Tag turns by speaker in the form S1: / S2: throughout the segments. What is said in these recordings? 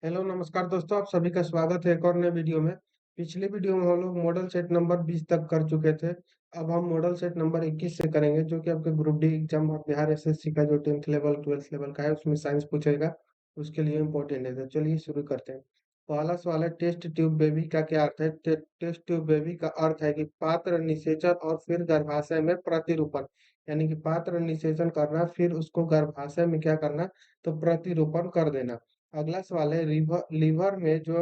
S1: Hello नमस्कार दोस्तों, आप सभी का स्वागत है एक और नए वीडियो में। पिछले वीडियो में हम लोग मॉडल सेट नंबर 20 तक कर चुके थे। अब हम मॉडल सेट नंबर 21 से करेंगे, जो कि आपके ग्रुप डी एग्जाम और बिहार एसएससी का जो 10th लेवल 12th लेवल का है उसमें साइंस पूछेगा। उसके लिए इम्पोर्टेंट है, तो चलिए शुरू करते हैं। पहला सवाल है, टेस्ट ट्यूब बेबी का क्या अर्थ है? टेस्ट ट्यूब बेबी का अर्थ है कि पात्र निषेचन और फिर गर्भाशय में प्रतिरूपण। यानी कि पात्र निषेचन करना, फिर उसको गर्भाशय में क्या करना, तो प्रतिरूपण कर देना। अगला सवाल है, लीवर में जो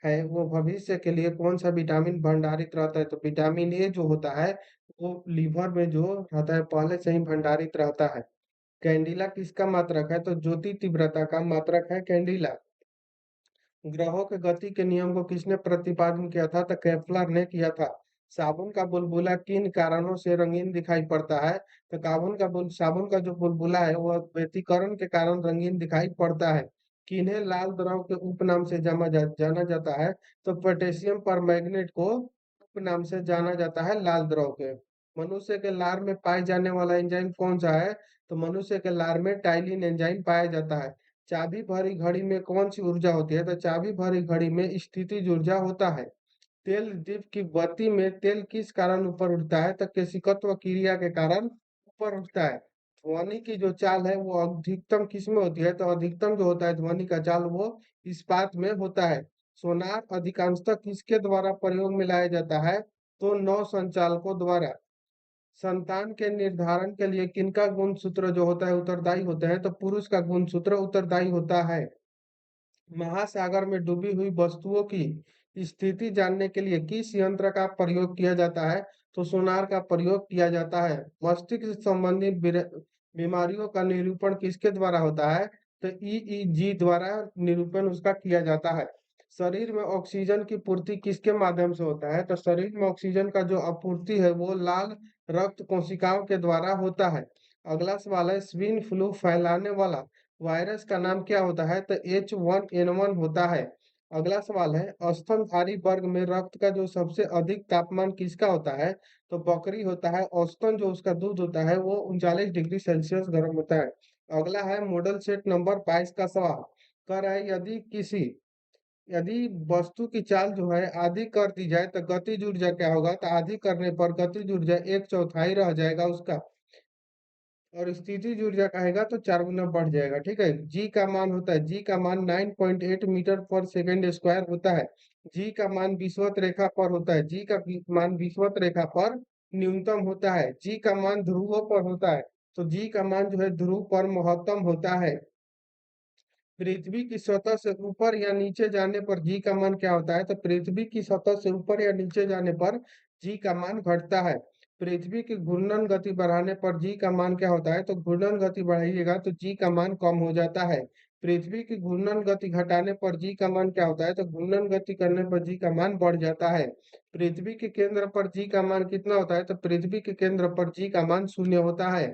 S1: है वो भविष्य के लिए कौन सा विटामिन भंडारित रहता है? तो विटामिन ए जो होता है वो लीवर में जो रहता है पहले से ही भंडारित रहता है। कैंडिला किसका मात्रक है? तो ज्योति तीव्रता का मात्रक है कैंडिला। ग्रहों के गति के नियम को किसने प्रतिपादन किया था? तो केपलर ने किया था। साबुन का बुलबुला किन कारणों से रंगीन दिखाई पड़ता है? तो साबुन का जो बुलबुला है वह व्यतिकरण के कारण रंगीन दिखाई पड़ता है। किन्हें लाल द्रव के उपनाम से जाना जाता है? तो पोटेशियम परमैंगनेट को उपनाम से जाना जाता है लाल द्रव के। मनुष्य के लार में पाए जाने वाला एंजाइम कौन सा है? तो मनुष्य के लार में टाइलिन एंजाइम पाया जाता है। चाबी भरी घड़ी में कौन सी ऊर्जा होती है? तो चाबी भरी घड़ी में स्थितिज ऊर्जा होता है। तेल दीप की बत्ती में तेल किस कारण ऊपर उठता है? तो केशिकत्व क्रिया के कारण ऊपर उठता है। ध्वनि की जो चाल है वो अधिकतम किस में होती है? तो अधिकतम जो होता है ध्वनि का चाल वो इस्पात में होता है। सोनार अधिकांशतः किसके द्वारा प्रयोग में लाया जाता है? तो नौ संचालकों द्वारा। संतान के निर्धारण के लिए किनका गुणसूत्र जो होता है उत्तरदायी होता है? तो पुरुष का गुणसूत्र उत्तरदायी होता है। महासागर में डूबी हुई वस्तुओं की स्थिति जानने के लिए किस यंत्र का प्रयोग किया जाता है? तो सोनार का प्रयोग किया जाता है। मस्तिष्क से संबंधित बीमारियों का निरूपण किसके द्वारा होता है? तो ईईजी द्वारा निरूपण उसका किया जाता है। शरीर में ऑक्सीजन की पूर्ति किसके माध्यम से होता है? तो शरीर में ऑक्सीजन का जो आपूर्ति है वो लाल रक्त कोशिकाओं के द्वारा होता है। अगला सवाल है, स्विन फ्लू फैलाने वाला वायरस का नाम क्या होता है? तो H1N1 होता है। अगला सवाल है, स्तनधारी वर्ग में रक्त का जो सबसे अधिक तापमान किसका होता है? तो बकरी होता है। औसतन जो उसका दूध होता है वो 39 डिग्री सेल्सियस गर्म होता है। अगला है मॉडल सेट नंबर 22 का सवाल। कर है, यदि वस्तु की चाल जो है आधी कर दी जाए तो गतिज ऊर्जा क्या होगा? तो आधी करने पर गतिज ऊर्जा एक चौथाई रह जाएगा उसका, और स्थितिज ऊर्जा कहेगा तो 4 गुना बढ़ जाएगा। ठीक है। जी का मान होता है, जी का मान 9.8 मीटर पर सेकेंड स्क्वायर होता है। जी का मान विषुवत रेखा पर होता है। जी का मान विषुवत रेखा पर न्यूनतम होता है। जी का मान ध्रुवों पर होता है। तो जी का मान जो है ध्रुव पर महत्तम होता है। पृथ्वी की सतह से ऊपर या नीचे जाने पर जी का मान क्या होता है? तो पृथ्वी की सतह से ऊपर या नीचे जाने पर जी का मान घटता है। पृथ्वी की घूर्णन गति बढ़ाने पर जी का मान क्या होता है? तो घूर्णन गति बढ़ाइएगा तो जी का मान कम हो जाता है। पृथ्वी की घूर्णन गति घटाने पर जी का मान क्या होता है? तो घूर्णन गति करने पर जी का मान बढ़ जाता है। पृथ्वी के केंद्र पर जी का मान कितना होता है? तो पृथ्वी के केंद्र पर जी का मान 0 होता है।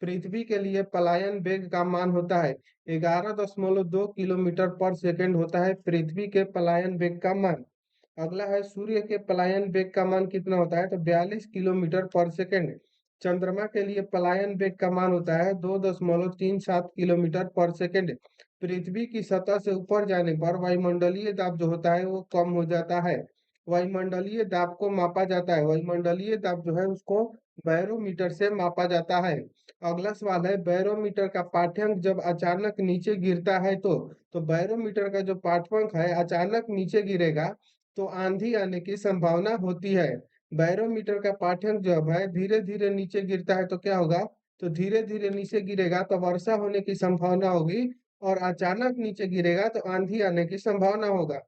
S1: पृथ्वी के लिए पलायन वेग का मान होता है 11.2 किलोमीटर पर सेकंड होता है पृथ्वी के पलायन वेग का मान। अगला है, सूर्य के पलायन वेग का मान कितना होता है? तो 42 किलोमीटर पर सेकंड। चंद्रमा के लिए पलायन वेग का मान होता है 2.37 किलोमीटर पर सेकंड। पृथ्वी की सतह से ऊपर जाने पर वायुमंडलीय दाब जो होता है वो कम हो जाता है। वायुमंडलीय दाब को मापा जाता है, वायुमंडलीय दाब जो है उसको बैरोमीटर से मापा जाता है। अगला सवाल है, बैरोमीटर का पाठ्यांक जब अचानक नीचे गिरता है तो बैरोमीटर का जो पाठ्यांक है अचानक नीचे गिरेगा तो आंधी आने की संभावना होती है। बैरोमीटर का पाठ्यांक जब है धीरे धीरे नीचे गिरता है तो क्या होगा? तो धीरे धीरे नीचे गिरेगा तो वर्षा होने की संभावना होगी, और अचानक नीचे गिरेगा तो आंधी आने की संभावना होगा।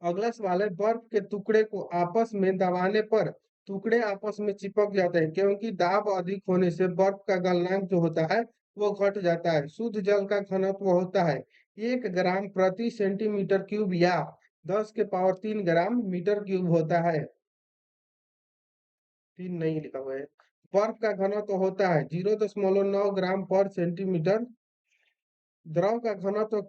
S1: अगला सवाल है, बर्फ के टुकड़े को आपस में दबाने पर टुकड़े आपस में चिपक जाते हैं क्योंकि दाब अधिक होने से बर्फ का गलनांक जो होता है वो घट जाता है। शुद्ध जल का घनत्व होता है 1 ग्राम प्रति सेंटीमीटर क्यूब या 10 के पावर 3 ग्राम मीटर क्यूब होता है। 3 नहीं लिखा हुआ है। बर्फ का घनत्व होता है 0.9 ग्राम पर सेंटीमीटर। द्रव का घनत्व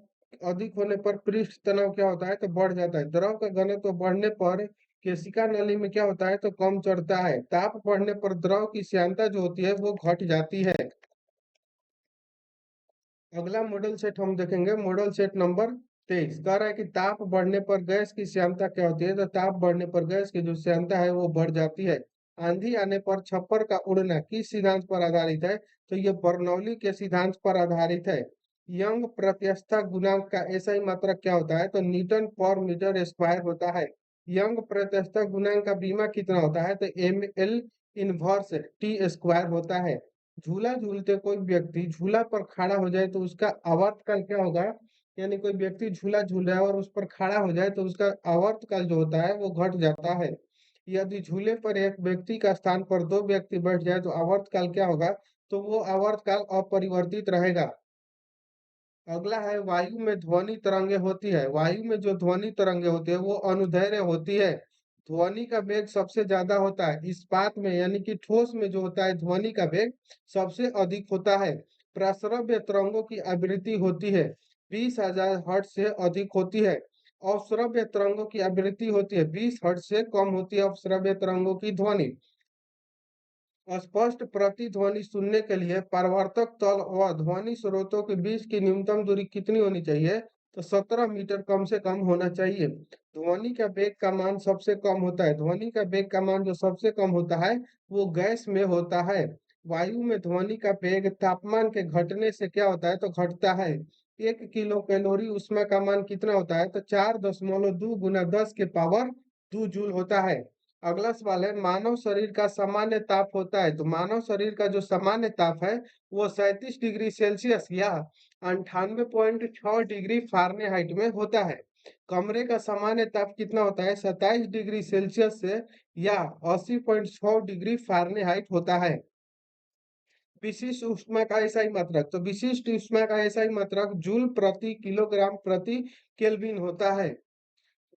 S1: अधिक होने पर पृष्ठ तनाव क्या होता है? तो बढ़ जाता है। द्रव का घनत्व बढ़ने पर केशिका नली में क्या होता है? तो कम चढ़ता है। ताप बढ़ने पर द्रव की श्यानता जो होती है वो घट जाती है। अगला मॉडल सेट हम देखेंगे, मॉडल सेट नंबर 23 कह रहा है कि ताप बढ़ने पर गैस की श्यानता क्या होती है? तो ताप बढ़ने पर गैस की जो श्यानता है वो बढ़ जाती है। आंधी आने पर छप्पर का उड़ना किस सिद्धांत पर आधारित है? तो ये बर्नौली के सिद्धांत पर आधारित है। यंग प्रत्यस्थता गुणांक का एसआई मात्रक क्या होता है? तो न्यूटन पर मीटर स्क्वायर होता है। यंग प्रत्यस्थता गुणांक का बीमा कितना होता है? तो ml इनवर्स टी स्क्वायर होता है। झूला झूलते कोई व्यक्ति झूला पर खड़ा हो जाए तो उसका आवर्तकाल क्या होगा? यानी कोई व्यक्ति झूला झूल रहा है और उस पर खड़ा हो जाए तो उसका आवर्तकाल जो होता है वो घट जाता है। यदि झूले पर एक व्यक्ति का स्थान पर दो व्यक्ति बैठ जाए तो आवर्तकाल क्या होगा? तो वो आवर्तकाल अपरिवर्तित रहेगा। अगला है वायु में ध्वनि तरंगे होती है। वायु में जो ध्वनि तरंगे होती है वो अनुदैर्घ्य होती है। ध्वनि का वेग सबसे ज्यादा होता है इस्पात में, यानी कि ठोस में जो होता है ध्वनि का वेग सबसे अधिक होता है। प्रस्रव्य तरंगों की आवृत्ति होती है 20,000 हर्ट्ज से अधिक होती है। अवस्रव्य तरंगों की आवृत्ति होती है 20 हर्ट्ज से कम होती है अवस्रव्य तरंगों की ध्वनि। स्पष्ट प्रतिध्वनि सुनने के लिए परावर्तक तल व ध्वनि स्रोतों के बीच की न्यूनतम दूरी कितनी होनी चाहिए? तो 17 मीटर कम से कम होना चाहिए। ध्वनि का वेग का मान सबसे कम होता है। ध्वनि का वेग का मान जो सबसे कम होता है वो गैस में होता है। वायु में ध्वनि का वेग तापमान के घटने से क्या होता है? तो घटता है। 1 किलो कैलोरी उसमें का मान कितना होता है? तो 4.2 गुना 10 के पावर 2 जूल होता है। अगला सवाल है मानव शरीर का सामान्य ताप होता है। तो मानव शरीर का जो सामान्य ताप है वो 37 डिग्री सेल्सियस या 98.6 डिग्री फ़ारेनहाइट में होता है। कमरे का सामान्य ताप कितना होता है? 27 डिग्री सेल्सियस से या 80.6 डिग्री फ़ारेनहाइट होता है। विशिष्ट ऊष्मा का एसआई मात्रक, तो विशिष्ट ऊष्मा का एसआई मात्रक जूल प्रति किलोग्राम प्रति केल्विन होता है।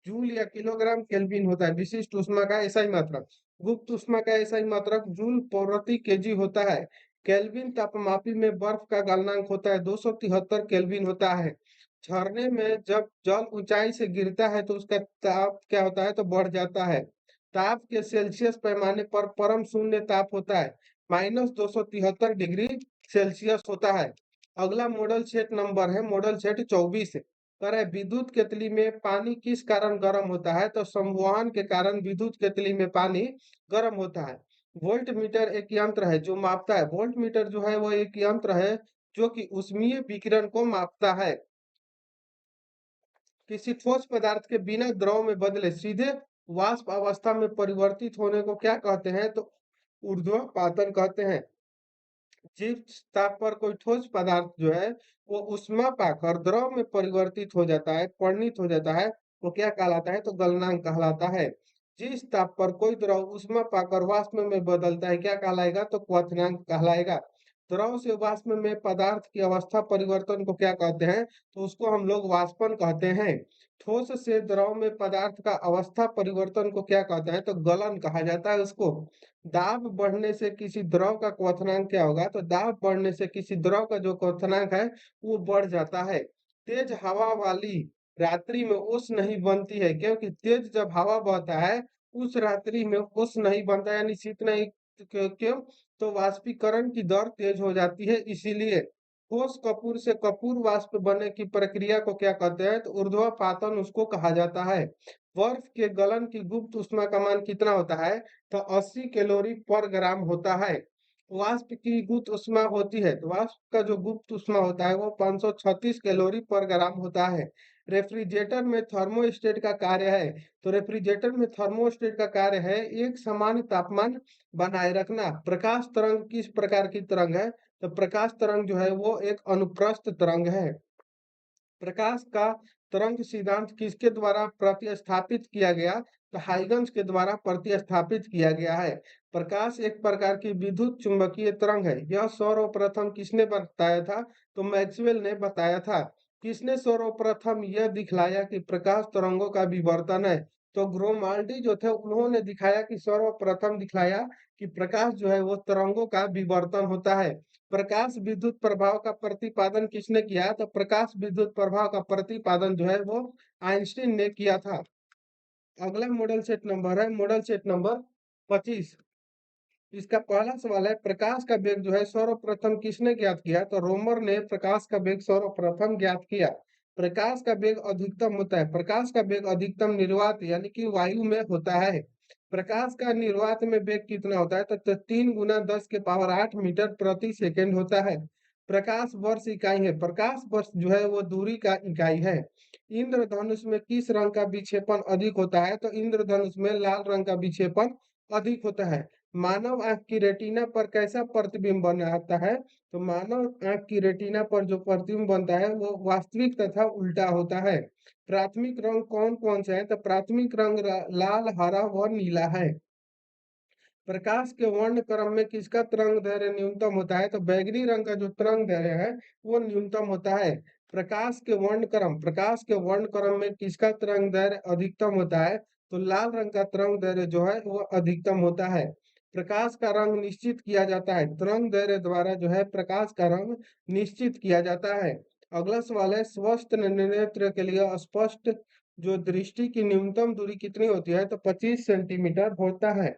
S1: जूल या किलोग्राम केल्विन होता है विशिष्ट ऊष्मा का एसआई मात्रक। गुप्त ऊष्मा का एसआई मात्रक जूल प्रति केजी होता है। केल्विन तापमापी में बर्फ का गलनांक होता है 273 केल्विन होता है। झरने में जब जल ऊंचाई से गिरता है तो उसका ताप क्या होता है? तो बढ़ जाता है। ताप के सेल्सियस पैमाने पर परम शून्य ताप होता है -273 डिग्री सेल्सियस होता है। अगला मॉडल सेट नंबर है मॉडल सेट 24। कह रहा है विद्युत केतली में पानी किस कारण गर्म होता है? तो संवहन के कारण विद्युत केतली में पानी गर्म होता है। वोल्ट मीटर एक यंत्र है जो मापता है। वोल्ट मीटर जो है वो एक यंत्र है जो कि ऊष्मीय विकिरण को मापता है। किसी ठोस पदार्थ के बिना द्रव में बदले सीधे वाष्प अवस्था में परिवर्तित होने को क्या कहते हैं? तो ऊर्ध्वपातन कहते हैं। जिस ताप पर कोई ठोस पदार्थ जो है वो ऊष्मा पाकर द्रव में परिवर्तित हो जाता है, परिणित हो जाता है, वो क्या कहलाता है? तो गलनांक कहलाता है। जिस ताप पर कोई द्रव ऊष्मा पाकर वाष्प में बदलता है क्या कहलाएगा? तो क्वथनांक कहलाएगा। द्रव से वाष्प में पदार्थ की अवस्था परिवर्तन को क्या कहते हैं? तो उसको हम लोग वाष्पन कहते हैं। ठोस से द्रव में पदार्थ का अवस्था परिवर्तन को क्या कहते हैं? तो गलन कहा जाता है उसको। दाब बढ़ने से किसी द्रव का क्वथनांक क्या होगा? तो दाब बढ़ने से किसी द्रव का जो क्वथनांक है वो बढ़ जाता है। तेज हवा वाली रात्रि में ओस नहीं बनती है क्योंकि तेज जब हवा बहता है उस रात्रि में ओस नहीं बनता, यानी शीत नहीं। क्यों? तो वाष्पीकरण की दर तेज हो जाती है इसीलिए। ठोस कपूर से कपूर वाष्प बनने की प्रक्रिया को क्या कहते हैं? तो ऊर्ध्वपातन उसको कहा जाता है। बर्फ के गलन की गुप्त ऊष्मा का मान कितना होता है? तो 80 कैलोरी पर ग्राम होता है। वाष्प की गुप्त ऊष्मा होती है तो वाष्प का जो गुप्त ऊष्मा होता है वो 536 कैलोरी पर ग्राम होता है। रेफ्रिजरेटर में थर्मोस्टेट का कार्य है। तो रेफ्रिजरेटर में थर्मोस्टेट का कार्य है एक सामान्य तापमान बनाए रखना। प्रकाश तरंग किस प्रकार की तरंग है? तो प्रकाश तरंग जो है वो एक अनुप्रस्थ तरंग है। प्रकाश का तरंग सिद्धांत किसके द्वारा प्रतिस्थापित किया गया? तो हाइगन्स के द्वारा प्रतिस्थापित किया गया है। प्रकाश एक प्रकार की विद्युत चुंबकीय तरंग है। यह सर्वप्रथम किसने बताया था? तो मैक्सवेल ने बताया था। किसने सर्वप्रथम यह दिखलाया कि प्रकाश तरंगों का विवर्तन है? तो ग्रोमाल्डी जो थे उन्होंने दिखाया कि सर्वप्रथम दिखलाया कि प्रकाश जो है वो तरंगों का विवर्तन होता है। प्रकाश विद्युत प्रभाव का प्रतिपादन किसने किया? तो प्रकाश विद्युत प्रभाव का प्रतिपादन जो है वो आइंस्टीन ने किया था। अगला मॉडल सेट नंबर है मॉडल सेट नंबर 25। इसका पहला सवाल है प्रकाश का वेग जो है सर्वप्रथम किसने ज्ञात किया? तो रोमर ने प्रकाश का वेग सर्वप्रथम ज्ञात किया। प्रकाश का वेग अधिकतम होता है। प्रकाश का वेग अधिकतम निर्वात यानी कि वायु में होता है। प्रकाश का निर्वात में वेग कितना होता है? तो 3 गुना 10 के पावर 8 मीटर प्रति सेकंड होता है। प्रकाश वर्ष इकाई है। प्रकाश वर्ष जो है वो दूरी का इकाई है। इंद्रधनुष में किस रंग का विक्षेपण अधिक होता है? तो इंद्रधनुष में लाल रंग का विक्षेपण अधिक होता है। मानव आंख की रेटिना पर कैसा प्रतिबिंब बनाता है? तो मानव आंख की रेटिना पर जो प्रतिबिंब बनता है वो वास्तविक तथा उल्टा होता है। प्राथमिक रंग कौन-कौन से हैं? तो प्राथमिक रंग लाल, हरा व नीला है। प्रकाश के वर्ण क्रम में किसका तरंग दैर्घ्य न्यूनतम होता है? तो बैगनी रंग का जो तरंग दैर्घ्य है वो न्यूनतम होता है। प्रकाश के वर्ण क्रम में किसका तरंग दैर्घ्य अधिकतम होता है? तो लाल रंग का तरंग दैर्घ्य जो है वो अधिकतम होता है। प्रकाश का रंग निश्चित किया जाता है। तरंग दैर्घ्य द्वारा जो है प्रकाश का रंग निश्चित किया जाता है। अगला सवाल है, स्वस्थ नेत्र के लिए स्पष्ट जो दृष्टि की न्यूनतम दूरी कितनी होती है? तो 25 सेंटीमीटर होता है।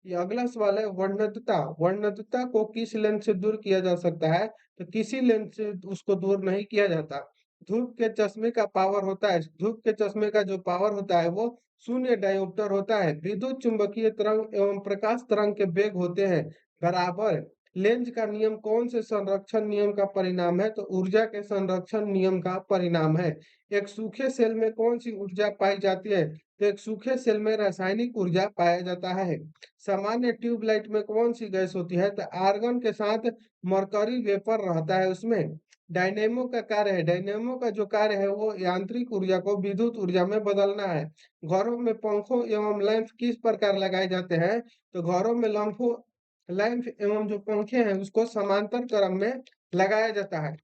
S1: ये अगला सवाल है, वर्णतता। वर्णतता को किस लेंस से दूर किया जा सकता है? तो किसी लेंस से उसको दूर नहीं किया जाता। धूप के चश्मे का पावर होता है, धूप के चश्मे का जो पावर होता है वो शून्य डायोप्टर होता है। विद्युत चुंबकीय तरंग एवं प्रकाश तरंग के वेग होते हैं बराबर। लेंज का नियम कौन से संरक्षण नियम का परिणाम है? तो ऊर्जा के संरक्षण नियम का परिणाम है। एक सूखे सेल में कौन सी ऊर्जा पाई जाती है? तो एक सूखे सेल में रासायनिक ऊर्जा पाया जाता है। सामान्य ट्यूबलाइट में कौन सी गैस होती है? तो आर्गन के साथ मरकरी वेपर रहता है उसमें। डायनेमो का कार्य है, डायनेमो का जो कार्य है वो यांत्रिक ऊर्जा को विद्युत ऊर्जा में बदलना है। घरों में पंखों एवं लैंप किस प्रकार लगाए जाते हैं? तो घरों में लैंप एवं जो पंखे हैं उसको समांतर क्रम में लगाया जाता है।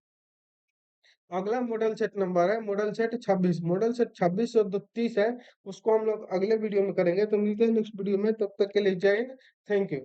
S1: अगला मॉडल सेट नंबर है मॉडल सेट 26। मॉडल सेट 26 और 30 है, उसको हम लोग अगले वीडियो में करेंगे। तो मिलते हैं नेक्स्ट वीडियो में, तब तक के लिए जय हिंद। Thank you.